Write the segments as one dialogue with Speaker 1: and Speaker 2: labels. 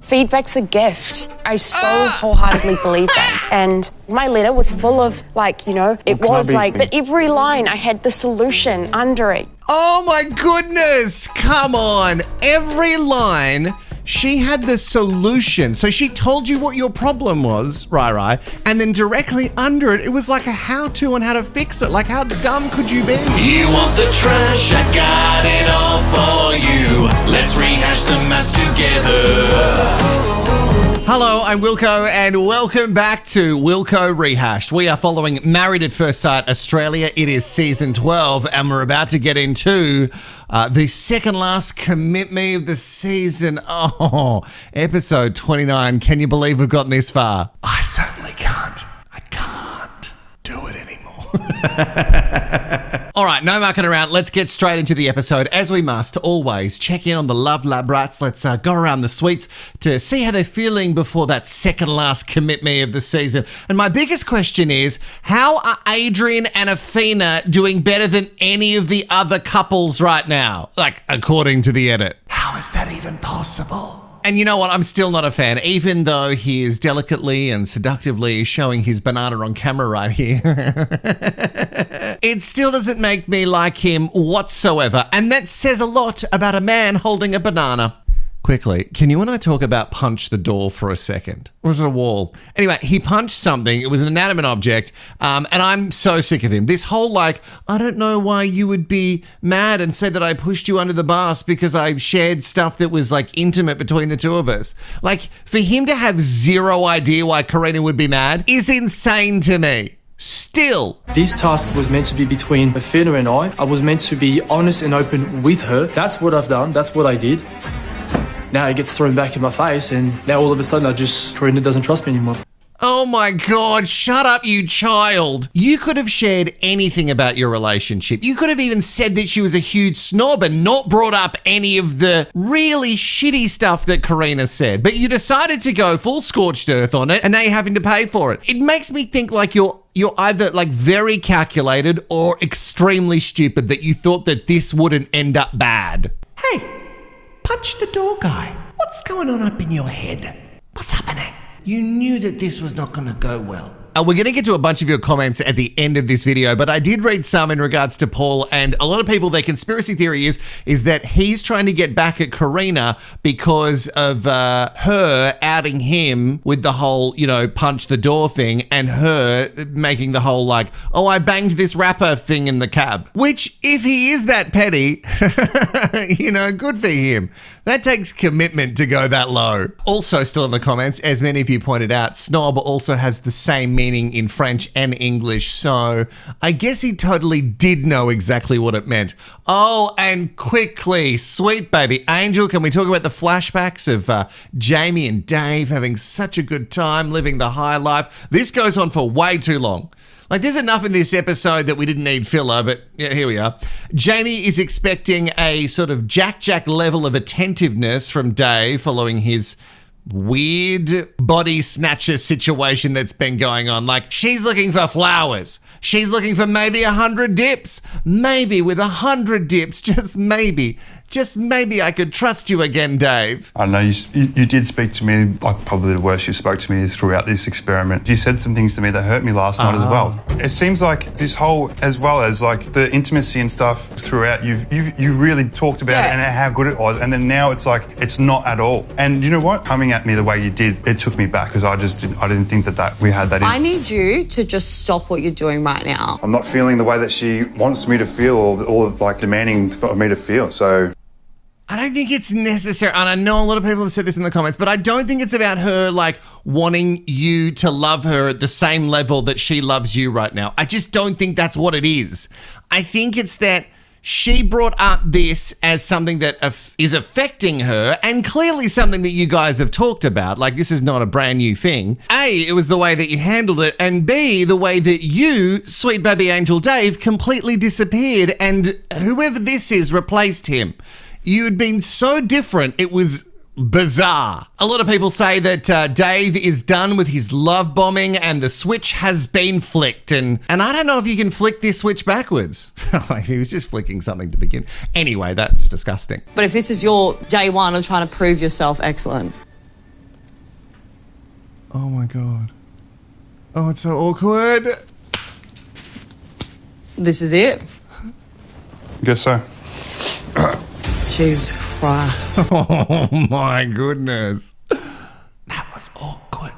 Speaker 1: Feedback's a gift. I so wholeheartedly believe that. And my letter was full of, like, you know, it was like, but every line I had the solution under it.
Speaker 2: Oh my goodness, come on. Every line, she had the solution. So she told you what your problem was, Rai, and then directly under it, it was like a how-to on how to fix it. Like, how dumb could you be?
Speaker 3: You want the trash, I got it all for you. Let's rehash the mess together.
Speaker 2: Hello, I'm Wilko, and welcome back to Wilko Rehashed. We are following Married at First Sight Australia. It is season 12, and we're about to get into the second last commit me of the season. Oh, episode 29. Can you believe we've gotten this far? I certainly can't. I can't do it anymore. All right, no mucking around. Let's get straight into the episode. As we must, always check in on the Love Lab rats. Let's go around the suites to see how they're feeling before that second last commit me of the season. And my biggest question is, how are Adrian and Awhina doing better than any of the other couples right now? Like, according to the edit. How is that even possible? And you know what? I'm still not a fan, even though he is delicately and seductively showing his banana on camera right here. It still doesn't make me like him whatsoever. And that says a lot about a man holding a banana. Quickly, can you and I talk about punch the door for a second? Or was it a wall? Anyway, he punched something. It was an inanimate object. And I'm so sick of him. This whole like, I don't know why you would be mad and say that I pushed you under the bus because I shared stuff that was like intimate between the two of us. Like, for him to have zero idea why Carina would be mad is insane to me. Still.
Speaker 4: This task was meant to be between Awhina and I. I was meant to be honest and open with her. That's what I've done. That's what I did. Now it gets thrown back in my face, and now all of a sudden Carina doesn't trust me anymore.
Speaker 2: Oh my God, shut up, you child. You could have shared anything about your relationship. You could have even said that she was a huge snob and not brought up any of the really shitty stuff that Carina said. But you decided to go full scorched earth on it, and now you're having to pay for it. It makes me think like you're either like very calculated or extremely stupid that you thought that this wouldn't end up bad. Hey. Punch the door guy. What's going on up in your head? What's happening? You knew that this was not going to go well. We're going to get to a bunch of your comments at the end of this video, but I did read some in regards to Paul, and a lot of people, their conspiracy theory is that he's trying to get back at Carina because of her outing him with the whole, you know, punch the door thing, and her making the whole like, oh, I banged this rapper thing in the cab. Which, if he is that petty, you know, good for him. That takes commitment to go that low. Also still in the comments, as many of you pointed out, snob also has the same meaning in French and English, so I guess he totally did know exactly what it meant. Oh, and quickly, sweet baby angel, can we talk about the flashbacks of Jamie and Dave having such a good time, living the high life? This goes on for way too long. Like, there's enough in this episode that we didn't need filler, but yeah, here we are. Jamie is expecting a sort of Jack level of attentiveness from Dave following his weird body snatcher situation that's been going on. Like, she's looking for flowers. She's looking for maybe 100 dips. Maybe with 100 dips, just maybe I could trust you again, Dave.
Speaker 5: I know you did speak to me, like probably the worst you spoke to me is throughout this experiment. You said some things to me that hurt me last night as well. It seems like this whole, as well as like the intimacy and stuff throughout, you really talked about it and how good it was, and then now it's like, it's not at all. And you know what? Coming at me the way you did, it took me back because I didn't think that we had that in.
Speaker 6: I need you to just stop what you're doing right now.
Speaker 5: I'm not feeling the way that she wants me to feel or like demanding for me to feel, so...
Speaker 2: I don't think it's necessary, and I know a lot of people have said this in the comments, but I don't think it's about her, like, wanting you to love her at the same level that she loves you right now. I just don't think that's what it is. I think it's that she brought up this as something that is affecting her, and clearly something that you guys have talked about. Like, this is not a brand new thing. A, it was the way that you handled it, and B, the way that you, sweet baby angel Dave, completely disappeared, and whoever this is replaced him. You had been so different, it was bizarre. A lot of people say that Dave is done with his love bombing and the switch has been flicked. And I don't know if you can flick this switch backwards. He was just flicking something to begin. Anyway, that's disgusting.
Speaker 6: But if this is your day one of trying to prove yourself, excellent.
Speaker 2: Oh my God. Oh, it's so awkward.
Speaker 6: This is it.
Speaker 5: I guess so.
Speaker 6: Jesus Christ.
Speaker 2: Oh my goodness. That was awkward.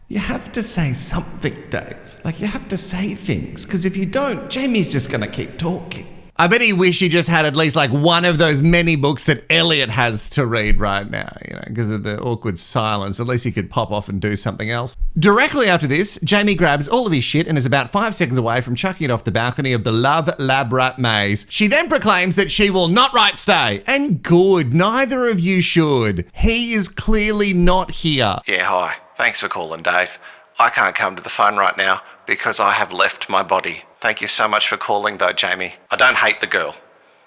Speaker 2: You have to say something, Dave. Like, you have to say things, because if you don't, Jamie's just going to keep talking. I bet he wish he just had at least like one of those many books that Eliot has to read right now, you know, because of the awkward silence. At least he could pop off and do something else. Directly after this, Jamie grabs all of his shit and is about 5 seconds away from chucking it off the balcony of the Love Labrat maze. She then proclaims that she will not right stay. And good, neither of you should. He is clearly not here.
Speaker 7: Yeah, hi. Thanks for calling, Dave. I can't come to the phone right now because I have left my body. Thank you so much for calling, though, Jamie. I don't hate the girl.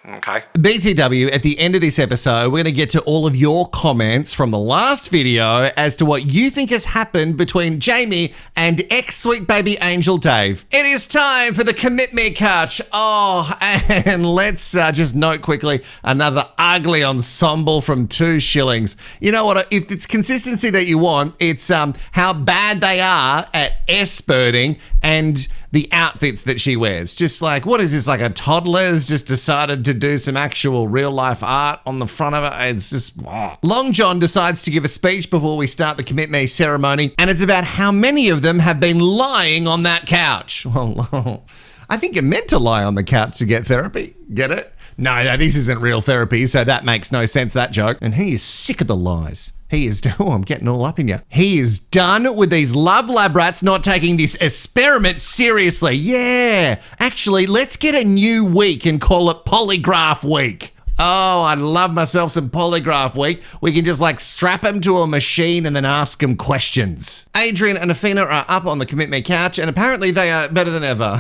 Speaker 7: Okay.
Speaker 2: BTW, at the end of this episode, we're going to get to all of your comments from the last video as to what you think has happened between Jamie and ex-sweet baby angel Dave. It is time for the Commit Me Couch. Oh, and let's just note quickly, another ugly ensemble from 2 shillings. You know what? If it's consistency that you want, it's how bad they are at S-birding and the outfits that she wears. Just like, what is this, like a toddler's just decided to do some actual real life art on the front of it? It's just... Long John decides to give a speech before we start the Commit Me ceremony, and it's about how many of them have been lying on that couch. Well, I think you're meant to lie on the couch to get therapy. Get it? No, this isn't real therapy, so that makes no sense, that joke. And he is sick of the lies. He is, oh, I'm getting all up in you. He is done with these love lab rats not taking this experiment seriously. Yeah, actually, let's get a new week and call it Polygraph Week. Oh, I'd love myself some Polygraph Week. We can just like strap him to a machine and then ask him questions. Adrian and Awhina are up on the Commit Me couch, and apparently they are better than ever.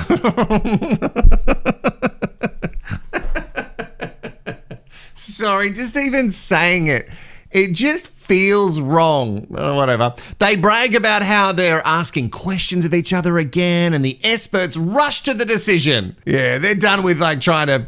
Speaker 2: Sorry, just even saying it. It just feels wrong. Whatever. They brag about how they're asking questions of each other again, and the experts rush to the decision. Yeah, they're done with like trying to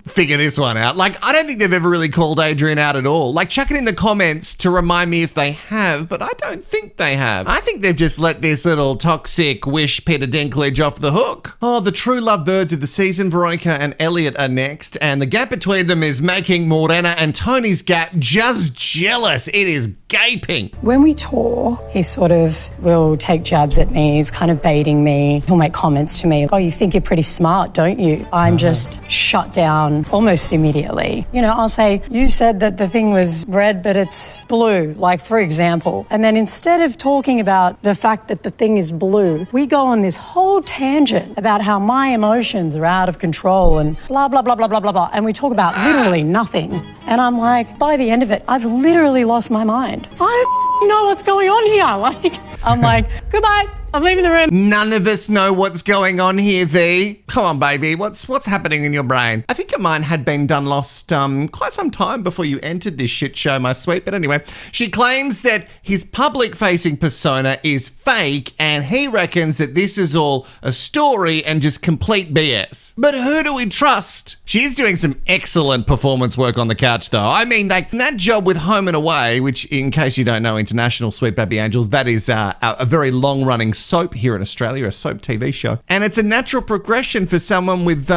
Speaker 2: figure this one out. Like, I don't think they've ever really called Adrian out at all. Like, chuck it in the comments to remind me if they have, but I don't think they have. I think they've just let this little toxic wish Peter Dinklage off the hook. Oh, the true lovebirds of the season, Veronica and Eliot, are next, and the gap between them is making Morena and Tony's gap just jealous. It is gaping.
Speaker 8: When we tour, he sort of will take jabs at me. He's kind of baiting me. He'll make comments to me. Oh, you think you're pretty smart, don't you? I'm just shut down almost immediately. You know, I'll say, you said that the thing was red, but it's blue, like for example. And then instead of talking about the fact that the thing is blue, we go on this whole tangent about how my emotions are out of control and blah, blah, blah, blah, blah, blah, blah. And we talk about literally nothing. And I'm like, by the end of it, I've literally lost my mind. I don't know what's going on here. Like, I'm like, goodbye. I'm leaving the room.
Speaker 2: None of us know what's going on here, V. Come on, baby. What's happening in your brain? I think your mind had been done lost quite some time before you entered this shit show, my sweet. But anyway, she claims that his public-facing persona is fake, and he reckons that this is all a story and just complete BS. But who do we trust? She's doing some excellent performance work on the couch, though. I mean, like, that job with Home and Away, which, in case you don't know, International Sweet Baby Angels, that is a very long-running soap here in Australia, a soap TV show. And it's a natural progression for someone with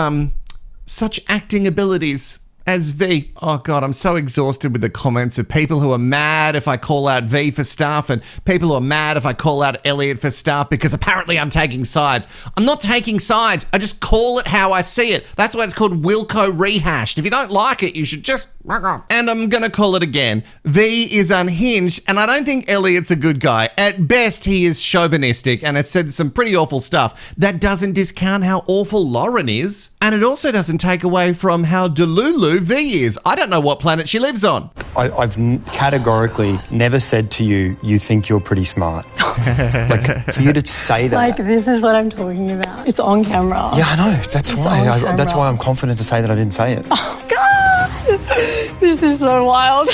Speaker 2: such acting abilities as V. Oh God, I'm so exhausted with the comments of people who are mad if I call out V for stuff, and people who are mad if I call out Eliot for stuff because apparently I'm taking sides. I'm not taking sides. I just call it how I see it. That's why it's called Wilko Rehashed. If you don't like it, you should just fuck off. And I'm gonna call it again. V is unhinged, and I don't think Eliot's a good guy. At best, he is chauvinistic and has said some pretty awful stuff. That doesn't discount how awful Lauren is, and it also doesn't take away from how delulu V is. I don't know what planet she lives on.
Speaker 9: I've categorically never said to you, you think you're pretty smart. Like, for you to say that.
Speaker 8: Like, this is what I'm talking about. It's on camera.
Speaker 9: Yeah, I know. That's why. That's why I'm confident to say that I didn't say it.
Speaker 8: Oh, God. This is so wild.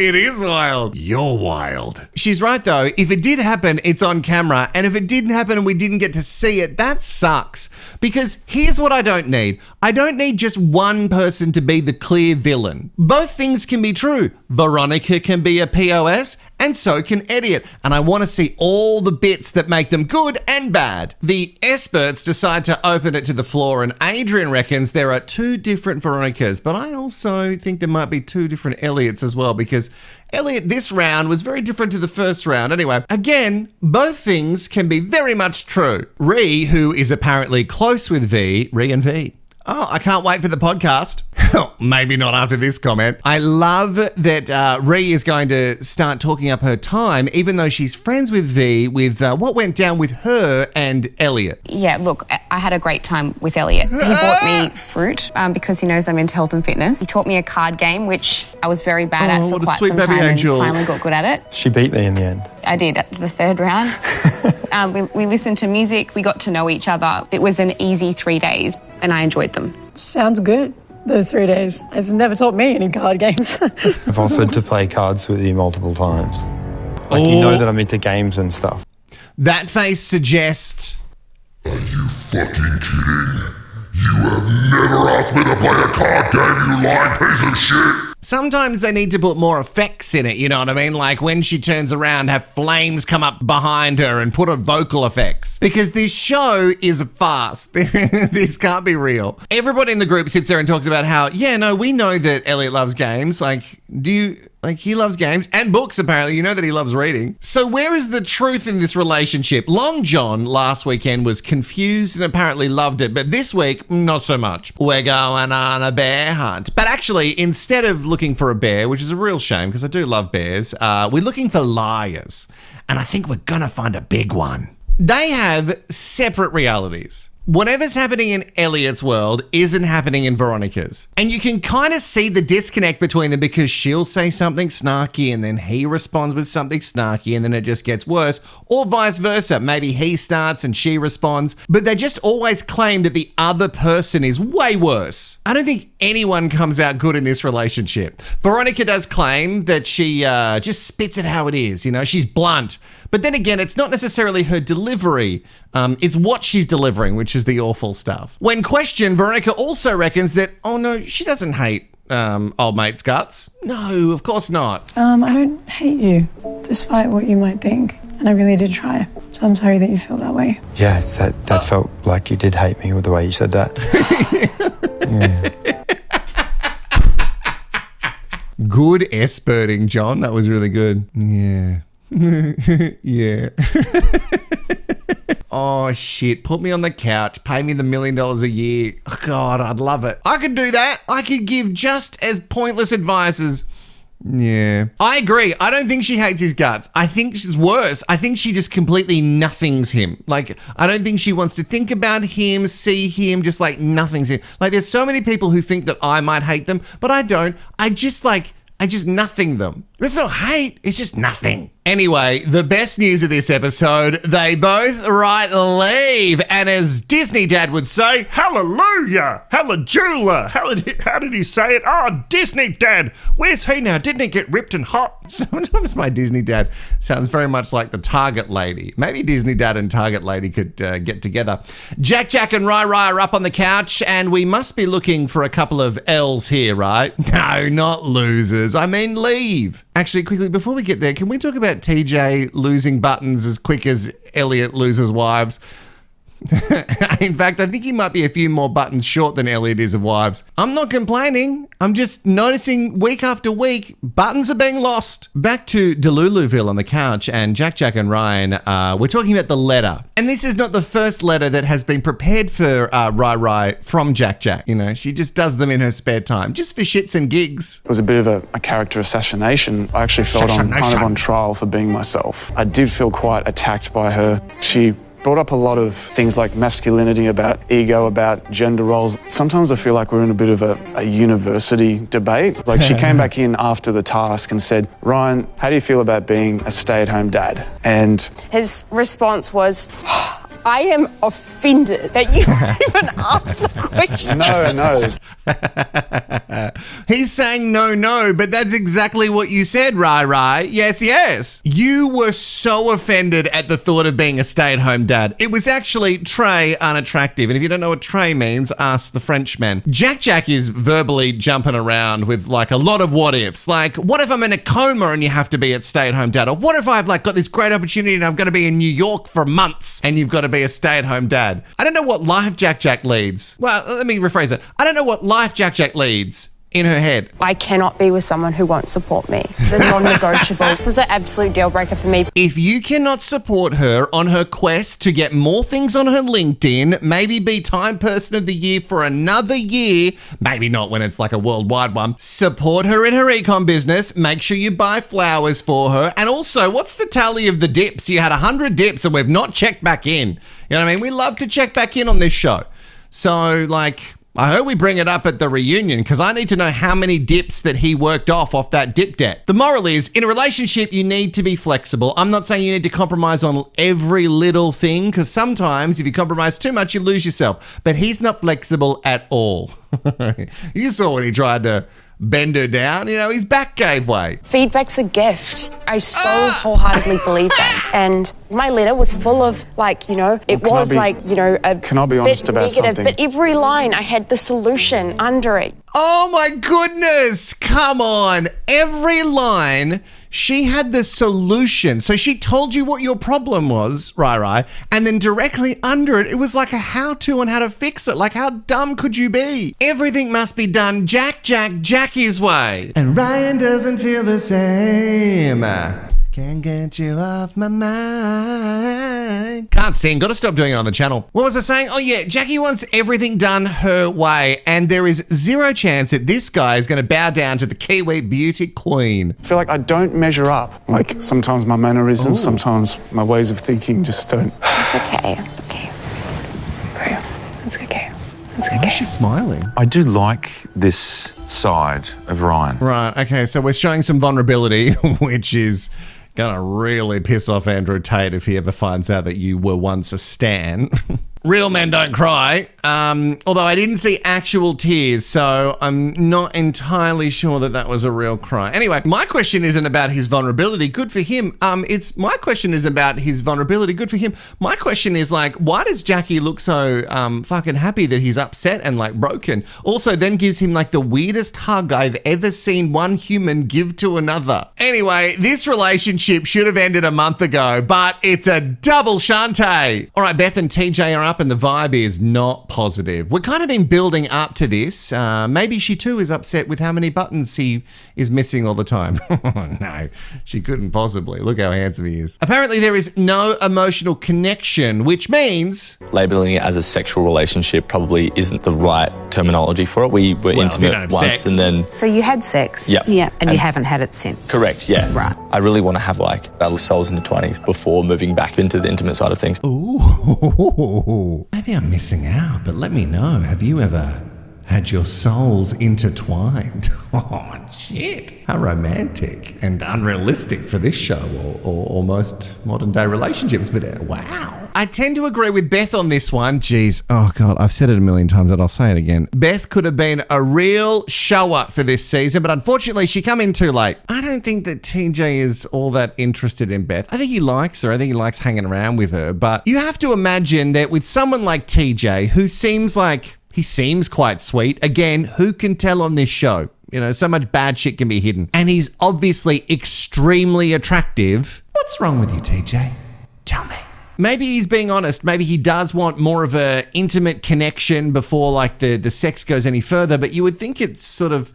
Speaker 2: It is wild. You're wild. She's right, though. If it did happen, it's on camera. And if it didn't happen and we didn't get to see it, that sucks. Because here's what I don't need. I don't need just one person to be the clear villain. Both things can be true. Veronica can be a POS and so can Eliot. And I want to see all the bits that make them good and bad. The experts decide to open it to the floor, and Adrian reckons there are 2 different Veronicas, but I also think there might be 2 different Eliots as well, because Eliot this round was very different to the first round. Anyway, again, both things can be very much true. Ree, who is apparently close with Ree and V. Oh, I can't wait for the podcast. Maybe not after this comment. I love that Ree is going to start talking up her time, even though she's friends with V, with what went down with her and Eliot.
Speaker 10: Yeah, look, I had a great time with Eliot. He bought me fruit because he knows I'm into health and fitness. He taught me a card game, which I was very bad at for quite some time and finally got good at it.
Speaker 9: She beat me in the end.
Speaker 10: I did at the 3rd round. We listened to music. We got to know each other. It was an easy 3 days, and I enjoyed them.
Speaker 8: Sounds good. Those 3 days. It's never taught me any card games.
Speaker 9: I've offered to play cards with you multiple times. Like, you know that I'm into games and stuff.
Speaker 2: That face suggests...
Speaker 11: Are you fucking kidding? You have never asked me to play a card game, you lying piece of shit!
Speaker 2: Sometimes they need to put more effects in it, you know what I mean? Like when she turns around, have flames come up behind her and put her vocal effects. Because this show is a farce. This can't be real. Everybody in the group sits there and talks about how, yeah, no, we know that Eliot loves games. Like, he loves games and books, apparently. You know that he loves reading. So where is the truth in this relationship? Long John last weekend was confused and apparently loved it, but this week, not so much. We're going on a bear hunt. But actually, instead of looking for a bear, which is a real shame because I do love bears, we're looking for liars. And I think we're going to find a big one. They have separate realities. Whatever's happening in Eliot's world isn't happening in Veronica's. And you can kind of see the disconnect between them because she'll say something snarky and then he responds with something snarky and then it just gets worse, or vice versa. Maybe he starts and she responds, but they just always claim that the other person is way worse. I don't think anyone comes out good in this relationship. Veronica does claim that she just spits it how it is, you know, she's blunt. But then again, it's not necessarily her delivery. It's what she's delivering, which is the awful stuff. When questioned, Veronica also reckons that, oh no, she doesn't hate old mate's guts. No, of course not.
Speaker 8: I don't hate you, despite what you might think. And I really did try. So I'm sorry that you feel that way.
Speaker 9: Yeah, that felt like you did hate me with the way you said that.
Speaker 2: Good S-birding, John. That was really good. Yeah. Yeah. Oh, shit. Put me on the couch. Pay me the $1 million a year. Oh, God, I'd love it. I could do that. I could give just as pointless advice as... Yeah. I agree. I don't think she hates his guts. I think she's worse. I think she just completely nothings him. Like, I don't think she wants to think about him, see him, just like nothings him. Like, there's so many people who think that I might hate them, but I don't. I just nothing them. It's not hate, it's just nothing. Anyway, the best news of this episode, they both write leave. And as Disney Dad would say,
Speaker 12: hallelujah, hallelujah. How did he say it? Oh, Disney Dad, where's he now? Didn't he get ripped and hot?
Speaker 2: Sometimes my Disney Dad sounds very much like the Target lady. Maybe Disney Dad and Target lady could get together. Jack and Rai are up on the couch, and we must be looking for a couple of L's here, right? No, not losers. I mean leave. Actually, quickly, before we get there, can we talk about Teejay losing buttons as quick as Eliot loses wives? In fact, I think he might be a few more buttons short than Eliot is of wives. I'm not complaining. I'm just noticing week after week, buttons are being lost. Back to Deluluville on the couch, and Jack and Ryan, we're talking about the letter. And this is not the first letter that has been prepared for Rai from Jack. You know, she just does them in her spare time, just for shits and gigs.
Speaker 13: It was a bit of a character assassination. I actually felt kind of on trial for being myself. I did feel quite attacked by her. She brought up a lot of things like masculinity, about ego, about gender roles. Sometimes I feel like we're in a bit of a university debate. Like, she came back in after the task and said, Ryan, how do you feel about being a stay-at-home dad? And
Speaker 1: his response was, I am offended that you even asked the question.
Speaker 13: No.
Speaker 2: He's saying no, but that's exactly what you said, Rai. Yes. You were so offended at the thought of being a stay-at-home dad. It was actually très unattractive. And if you don't know what très means, ask the Frenchman. Jack is verbally jumping around with like a lot of what ifs. Like, what if I'm in a coma and you have to be a stay-at-home dad? Or what if I've like got this great opportunity and I'm going to be in New York for months and you've got to be a stay-at-home dad? I don't know what life Jack leads. Well, let me rephrase it. I don't know what life Jack leads in her head.
Speaker 1: I cannot be with someone who won't support me. It's a non-negotiable. This is an absolute deal breaker for me.
Speaker 2: If you cannot support her on her quest to get more things on her LinkedIn, maybe be Time Person of the Year for another year, maybe not when it's like a worldwide one, support her in her ecom business, make sure you buy flowers for her, and also, what's the tally of the dips? You had 100 dips and we've not checked back in. You know what I mean? We love to check back in on this show. So, like, I hope we bring it up at the reunion because I need to know how many dips that he worked off that dip debt. The moral is, in a relationship, you need to be flexible. I'm not saying you need to compromise on every little thing because sometimes if you compromise too much, you lose yourself. But he's not flexible at all. You saw when he tried to bend her down, you know, his back gave way.
Speaker 1: Feedback's a gift. I so wholeheartedly believe that. And my letter was full of, like, you know, it was like, you know, a
Speaker 13: Can I be honest
Speaker 1: bit
Speaker 13: about
Speaker 1: negative,
Speaker 13: something?
Speaker 1: but every line I had the solution under it.
Speaker 2: Oh my goodness, come on. Every line, she had the solution. So she told you what your problem was, Rai, and then directly under it, it was like a how-to on how to fix it. Like, how dumb could you be? Everything must be done Jackie's way. And Ryan doesn't feel the same. Can't get you off my mind. Can't sing. Got to stop doing it on the channel. What was I saying? Oh, yeah. Jacqui wants everything done her way. And there is zero chance that this guy is going to bow down to the Kiwi beauty queen.
Speaker 13: I feel like I don't measure up. Like, sometimes my mannerisms, sometimes my ways of thinking just don't.
Speaker 1: It's okay. It's okay. It's okay. It's okay.
Speaker 2: Why is she smiling?
Speaker 14: I do like this side of Ryan.
Speaker 2: Right. Okay. So we're showing some vulnerability, which is going to really piss off Andrew Tate if he ever finds out that you were once a stan. Real men don't cry. Although I didn't see actual tears, so I'm not entirely sure that was a real cry. Anyway, my question isn't about his vulnerability. Good for him. My question is about his vulnerability. Good for him. My question is like, why does Jacqui look so fucking happy that he's upset and like broken? Also, then gives him like the weirdest hug I've ever seen one human give to another. Anyway, this relationship should have ended a month ago, but it's a double shantay. All right, Beth and Teejay are up and the vibe is not positive. We've kind of been building up to this. Maybe she too is upset with how many buttons he is missing all the time. No, she couldn't possibly. Look how handsome he is. Apparently there is no emotional connection, which means...
Speaker 15: Labeling it as a sexual relationship probably isn't the right terminology for it. We were intimate once and then...
Speaker 16: So you had sex?
Speaker 15: Yeah.
Speaker 16: And you haven't had it since?
Speaker 15: Correct, yeah.
Speaker 16: Right.
Speaker 15: I really want to have like our souls intertwined before moving back into the intimate side of things.
Speaker 2: Ooh. Maybe I'm missing out, but let me know. Have you ever had your souls intertwined? Oh, shit. How romantic and unrealistic for this show or most modern day relationships, but wow. I tend to agree with Beth on this one. Jeez. Oh, God. I've said it a million times, but I'll say it again. Beth could have been a real shower for this season, but unfortunately, she come in too late. I don't think that TJ is all that interested in Beth. I think he likes her. I think he likes hanging around with her. But you have to imagine that with someone like TJ, who seems like he seems quite sweet. Again, who can tell on this show? You know, so much bad shit can be hidden. And he's obviously extremely attractive. What's wrong with you, TJ? Tell me. Maybe he's being honest. Maybe he does want more of a intimate connection before like the sex goes any further. But you would think it's sort of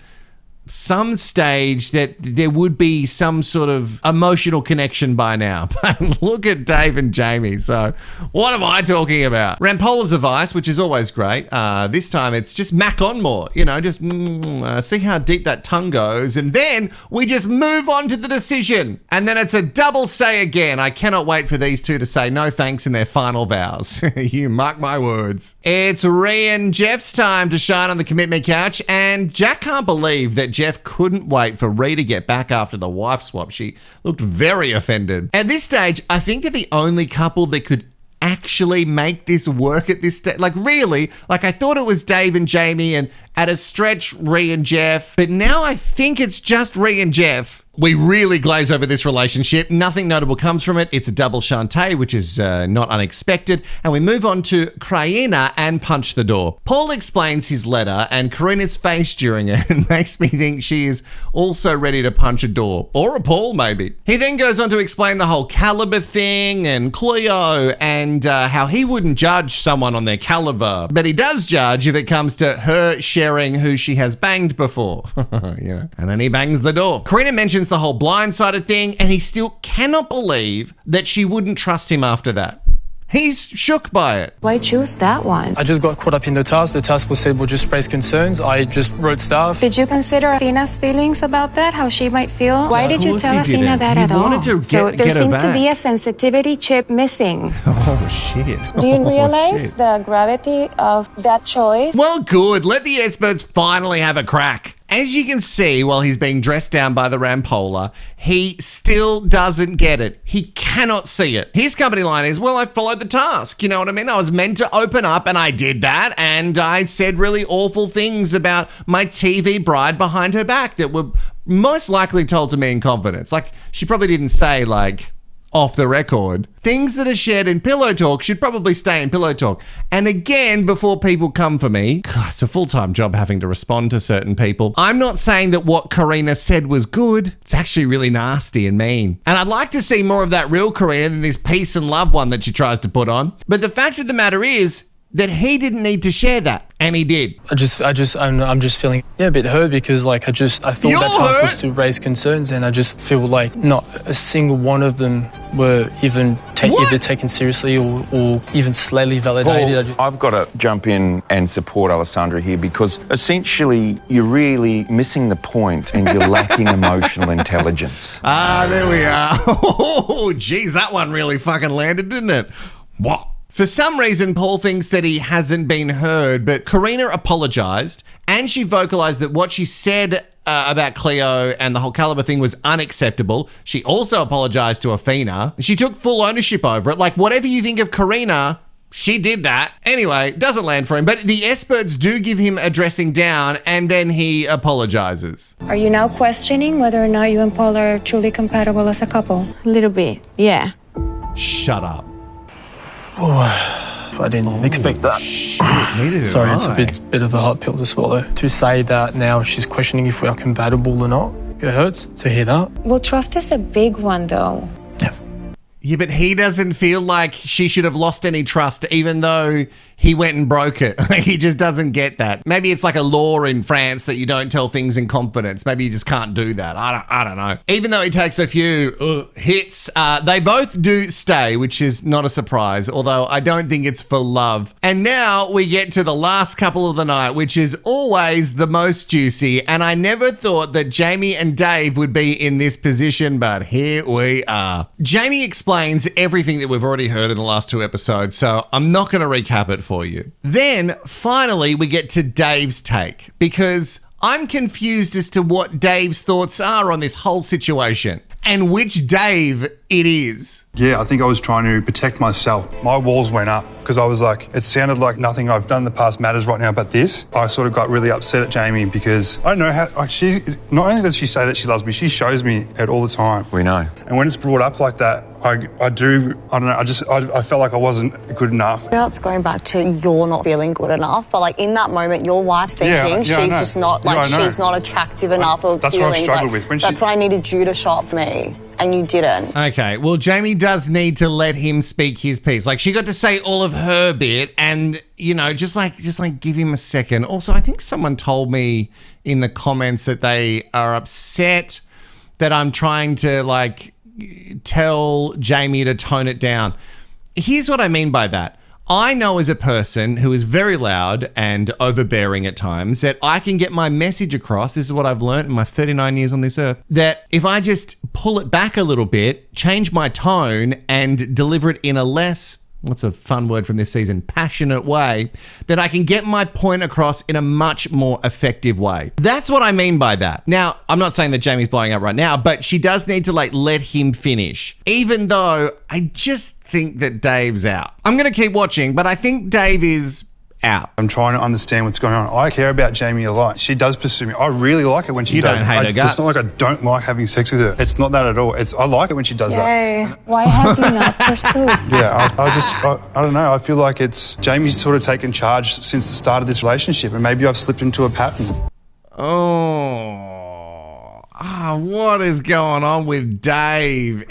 Speaker 2: some stage that there would be some sort of emotional connection by now. But look at Dave and Jamie. So what am I talking about? Rampolla's advice, which is always great. This time it's just mac on more, you know, just see how deep that tongue goes. And then we just move on to the decision. And then it's a double say again. I cannot wait for these two to say no thanks in their final vows. You mark my words. It's Rhea and Jeff's time to shine on the commitment couch. And Jack can't believe that Jeff couldn't wait for Rhea to get back after the wife swap. She looked very offended. At this stage, I think they're the only couple that could actually make this work at this stage? Like, really? Like, I thought it was Dave and Jamie and at a stretch, Rhea and Jeff, but now I think it's just Rhea and Jeff. We really glaze over this relationship. Nothing notable comes from it. It's a double Shantae, which is not unexpected. And we move on to Carina and Punch the Door. Paul explains his letter and Carina's face during it and makes me think she is also ready to punch a door. Or a Paul, maybe. He then goes on to explain the whole caliber thing and Cleo and how he wouldn't judge someone on their caliber. But he does judge if it comes to her sharing who she has banged before. Yeah. And then he bangs the door. Carina mentions the whole blindsided thing and he still cannot believe that she wouldn't trust him after that. He's shook by it.
Speaker 1: Why choose that one?
Speaker 4: I just got caught up in the task. The task was said, we'll just raise concerns. I just wrote stuff.
Speaker 1: Did you consider Athena's feelings about that? How she might feel? Why did you tell Athena that at all? So there seems to be a sensitivity chip missing.
Speaker 2: Oh, shit.
Speaker 1: Do you realize the gravity of that choice?
Speaker 2: Well, good. Let the experts finally have a crack. As you can see, while he's being dressed down by the Rampola, he still doesn't get it. He cannot see it. His company line is, well, I followed the task. You know what I mean? I was meant to open up and I did that. And I said really awful things about my TV bride behind her back that were most likely told to me in confidence. Like, she probably didn't say, like, off the record. Things that are shared in Pillow Talk should probably stay in Pillow Talk. And again, before people come for me, God, it's a full-time job having to respond to certain people. I'm not saying that what Carina said was good. It's actually really nasty and mean. And I'd like to see more of that real Carina than this peace and love one that she tries to put on. But the fact of the matter is that he didn't need to share that, and he did.
Speaker 4: I'm just feeling a bit hurt because I thought
Speaker 2: You're
Speaker 4: that task
Speaker 2: hurt?
Speaker 4: was to raise concerns, and I just feel like not a single one of them were even either taken seriously or even slightly validated.
Speaker 14: Paul, I've got to jump in and support Alessandra here because essentially you're really missing the point and you're lacking emotional intelligence.
Speaker 2: Ah, there we are. Oh, geez, that one really fucking landed, didn't it? What? For some reason, Paul thinks that he hasn't been heard, but Carina apologised and she vocalised that what she said about Cleo and the whole caliber thing was unacceptable. She also apologised to Awhina. She took full ownership over it. Like, whatever you think of Carina, she did that. Anyway, doesn't land for him, but the experts do give him a dressing down and then he apologises.
Speaker 1: Are you now questioning whether or not you and Paul are truly compatible as a couple?
Speaker 6: A little bit, yeah.
Speaker 2: Shut up.
Speaker 4: Oh, I didn't expect that.
Speaker 2: Shit, neither did
Speaker 4: Sorry,
Speaker 2: I.
Speaker 4: it's a bit of a hard pill to swallow. To say that now she's questioning if we are compatible or not, it hurts to hear that.
Speaker 1: Well, trust is a big one, though.
Speaker 2: Yeah, but he doesn't feel like she should have lost any trust, even though he went and broke it. He just doesn't get that. Maybe it's like a law in France that you don't tell things in confidence. Maybe you just can't do that. I don't know. Even though he takes a few hits, they both do stay, which is not a surprise, although I don't think it's for love. And now we get to the last couple of the night, which is always the most juicy. And I never thought that Jamie and Dave would be in this position, but here we are. Jamie explains everything that we've already heard in the last two episodes, so I'm not going to recap it for you. Then, finally, we get to Dave's take, because I'm confused as to what Dave's thoughts are on this whole situation, and which Dave it is.
Speaker 5: Yeah, I think I was trying to protect myself. My walls went up because I was like, it sounded like nothing I've done in the past matters right now but this. I sort of got really upset at Jamie because I don't know how, like, she, not only does she say that she loves me, she shows me it all the time.
Speaker 14: We know.
Speaker 5: And when it's brought up like that, I don't know, I felt like I wasn't good enough.
Speaker 6: Now it's going back to you're not feeling good enough, but like in that moment, your wife's thinking she's just not, like, she's not attractive enough or
Speaker 5: that's
Speaker 6: feeling
Speaker 5: what I've struggled
Speaker 6: like,
Speaker 5: with.
Speaker 6: That's what I needed you to shop for me. And you didn't.
Speaker 2: Okay, well, Jamie does need to let him speak his piece. Like, she got to say all of her bit and, you know, just like give him a second. Also, I think someone told me in the comments that they are upset that I'm trying to, like, tell Jamie to tone it down. Here's what I mean by that. I know as a person who is very loud and overbearing at times that I can get my message across. This is what I've learned in my 39 years on this earth, that if I just pull it back a little bit, change my tone and deliver it in a less what's a fun word from this season? Passionate way, that I can get my point across in a much more effective way. That's what I mean by that. Now, I'm not saying that Jamie's blowing up right now, but she does need to let him finish, even though I just think that Dave's out. I'm going to keep watching, but I think Dave is out.
Speaker 5: I'm trying to understand what's going on. I care about Jamie a lot. She does pursue me. I really like it when she does.
Speaker 2: You don't hate her guts.
Speaker 5: It's not like I don't like having sex with her. It's not that at all. I like it when she does that.
Speaker 6: Why have you not pursued?
Speaker 5: Yeah, I don't know. I feel like Jamie's sort of taken charge since the start of this relationship, and maybe I've slipped into a pattern.
Speaker 2: What is going on with Dave?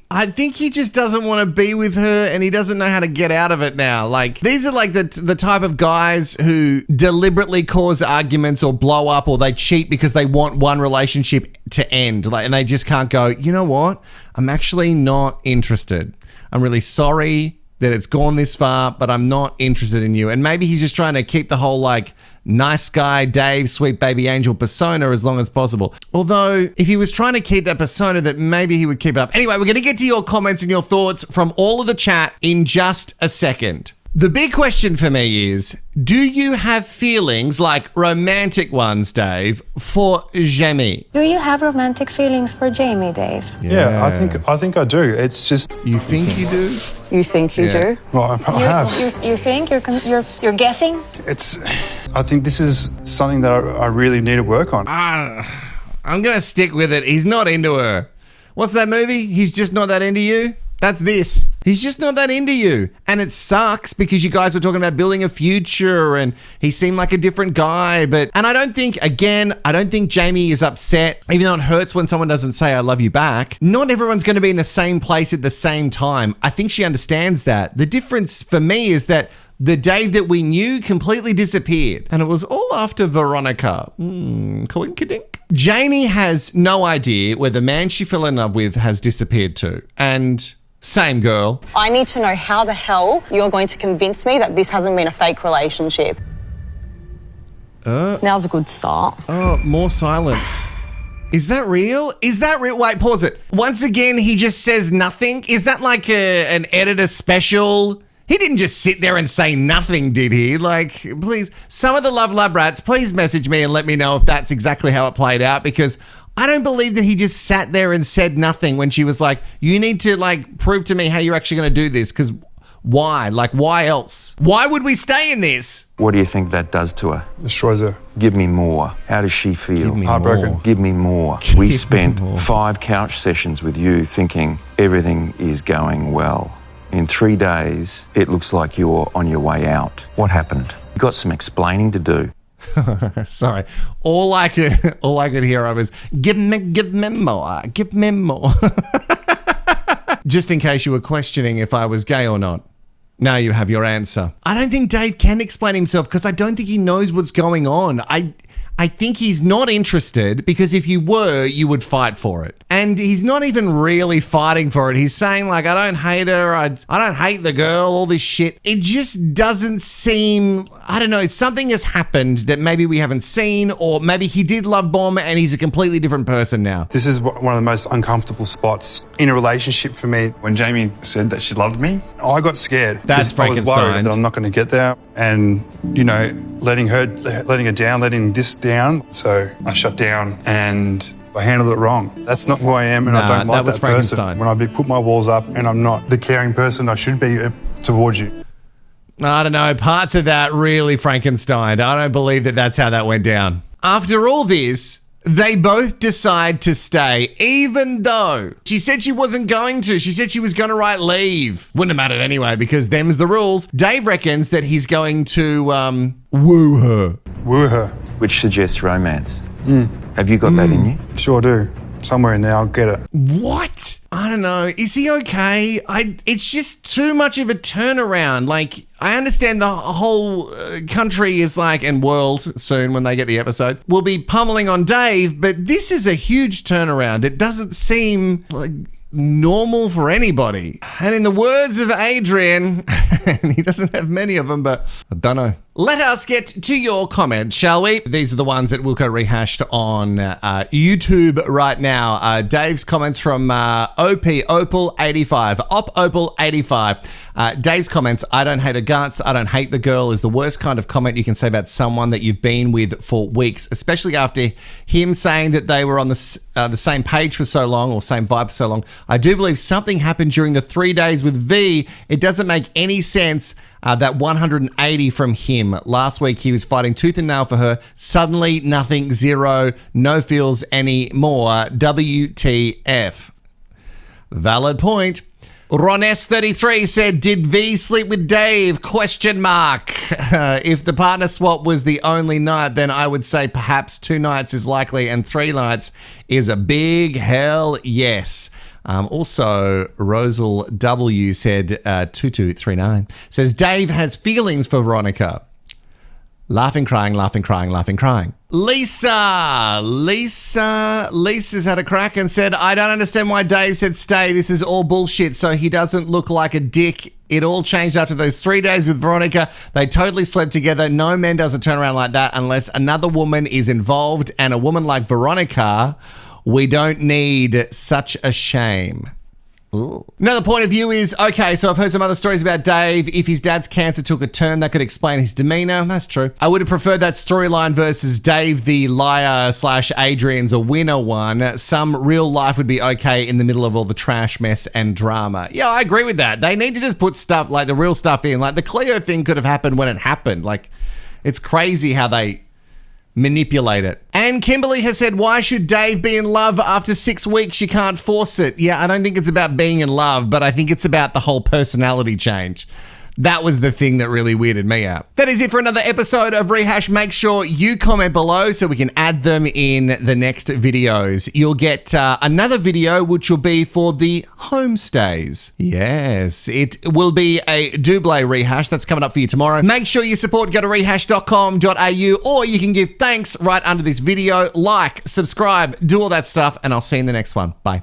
Speaker 2: I think he just doesn't want to be with her, and he doesn't know how to get out of it now. These are the type of guys who deliberately cause arguments or blow up, or they cheat because they want one relationship to end. And they just can't go, you know what? I'm actually not interested. I'm really sorry that it's gone this far, but I'm not interested in you. And maybe he's just trying to keep the whole nice guy, Dave, sweet baby angel persona as long as possible. Although, if he was trying to keep that persona, that maybe he would keep it up. Anyway, we're going to get to your comments and your thoughts from all of the chat in just a second. The big question for me is, do you have feelings, romantic ones, Dave, for Jamie?
Speaker 6: Do you have romantic feelings for Jamie, Dave?
Speaker 5: Yes. Yeah, I think I do. It's just...
Speaker 2: You think you do?
Speaker 6: You think you do?
Speaker 5: Well, I have.
Speaker 6: You think? You're guessing?
Speaker 5: I think this is something that I really need to work on.
Speaker 2: I'm going to stick with it. He's not into her. What's that movie? He's just not that into you? That's this. He's just not that into you. And it sucks because you guys were talking about building a future and he seemed like a different guy. And I don't think Jamie is upset, even though it hurts when someone doesn't say, I love you back. Not everyone's going to be in the same place at the same time. I think she understands that. The difference for me is that the Dave that we knew completely disappeared. And it was all after Veronica. Coinkydink. Jamie has no idea where the man she fell in love with has disappeared to. And same girl.
Speaker 6: I need to know how the hell you're going to convince me that this hasn't been a fake relationship. Now's a good start.
Speaker 2: More silence. Is that real? Wait, pause it. Once again, he just says nothing. Is that like an editor special? He didn't just sit there and say nothing, did he? Please, some of the Love Lab rats, please message me and let me know if that's exactly how it played out, because I don't believe that he just sat there and said nothing when she was like, you need to prove to me how you're actually going to do this, because why? Why else? Why would we stay in this?
Speaker 14: What do you think that does to her?
Speaker 5: Destroys her.
Speaker 14: Give me more. How does she feel?
Speaker 5: Heartbroken.
Speaker 14: Give me more. We spent 5 couch sessions with you thinking everything is going well. In 3 days, it looks like you're on your way out. What happened? You got some explaining to do.
Speaker 2: Sorry. All I could hear was, give me more. Give me more. Just in case you were questioning if I was gay or not. Now you have your answer. I don't think Dave can explain himself because I don't think he knows what's going on. I think he's not interested because if you were, you would fight for it. And he's not even really fighting for it. He's saying I don't hate her, I don't hate the girl, all this shit. It just doesn't seem, I don't know, something has happened that maybe we haven't seen, or maybe he did love bomb and he's a completely different person now.
Speaker 5: This is one of the most uncomfortable spots in a relationship for me. When Jamie said that she loved me, I got scared.
Speaker 2: That's Frankenstein.
Speaker 5: I was worried that I'm not going to get there. And, letting her down, letting this down. So I shut down and I handled it wrong. That's not who I am, and I don't like that person. When I put my walls up and I'm not the caring person I should be towards you.
Speaker 2: I don't know, parts of that really Frankenstein. I don't believe that that's how that went down. After all this, they both decide to stay, even though she said she wasn't going to. She said she was going to write leave. Wouldn't have mattered anyway, because them's the rules. Dave reckons that he's going to woo her.
Speaker 5: Woo her.
Speaker 14: Which suggests romance. Have you got that in you?
Speaker 5: Sure do. Somewhere in there, I'll get it.
Speaker 2: What? I don't know. Is he okay? It's just too much of a turnaround. I understand the whole country is and world soon when they get the episodes, will be pummeling on Dave, but this is a huge turnaround. It doesn't seem normal for anybody. And in the words of Adrian, and he doesn't have many of them, but I don't know. Let us get to your comments, shall we? These are the ones that Wilko rehashed on YouTube right now. Dave's comments from Opal85. Opal85. Dave's comments, I don't hate her guts, I don't hate the girl, is the worst kind of comment you can say about someone that you've been with for weeks, especially after him saying that they were on the same page for so long, or same vibe for so long. I do believe something happened during the 3 days with V. It doesn't make any sense. That 180 from him. Last week he was fighting tooth and nail for her. Suddenly nothing, zero, no feels anymore. WTF. Valid point. Rones33 said, did V sleep with Dave? Question mark. If the partner swap was the only night, then I would say perhaps 2 nights is likely and 3 nights is a big hell yes. Also, Rosal W said, 2239, says, Dave has feelings for Veronica. Laughing, crying, laughing, crying, laughing, crying. Lisa's had a crack and said, I don't understand why Dave said stay. This is all bullshit, so he doesn't look like a dick. It all changed after those 3 days with Veronica. They totally slept together. No man does a turnaround like that unless another woman is involved, and a woman like Veronica, we don't need such a shame. Ooh. Another point of view is, okay, so I've heard some other stories about Dave. If his dad's cancer took a turn, that could explain his demeanor. That's true. I would have preferred that storyline versus Dave the liar / Adrian's Awhina one. Some real life would be okay in the middle of all the trash, mess, and drama. Yeah, I agree with that. They need to just put stuff, like the real stuff in. Like the Cleo thing could have happened when it happened. Like, it's crazy how they manipulate it. And Kimberly has said, why should Dave be in love after 6 weeks? You can't force it. Yeah, I don't think it's about being in love, but I think it's about the whole personality change. That was the thing that really weirded me out. That is it for another episode of Rehash. Make sure you comment below so we can add them in the next videos. You'll get another video which will be for the homestays. Yes, it will be a double rehash. That's coming up for you tomorrow. Make sure you support. Go to rehash.com.au, or you can give thanks right under this video. Like, subscribe, do all that stuff, and I'll see you in the next one. Bye.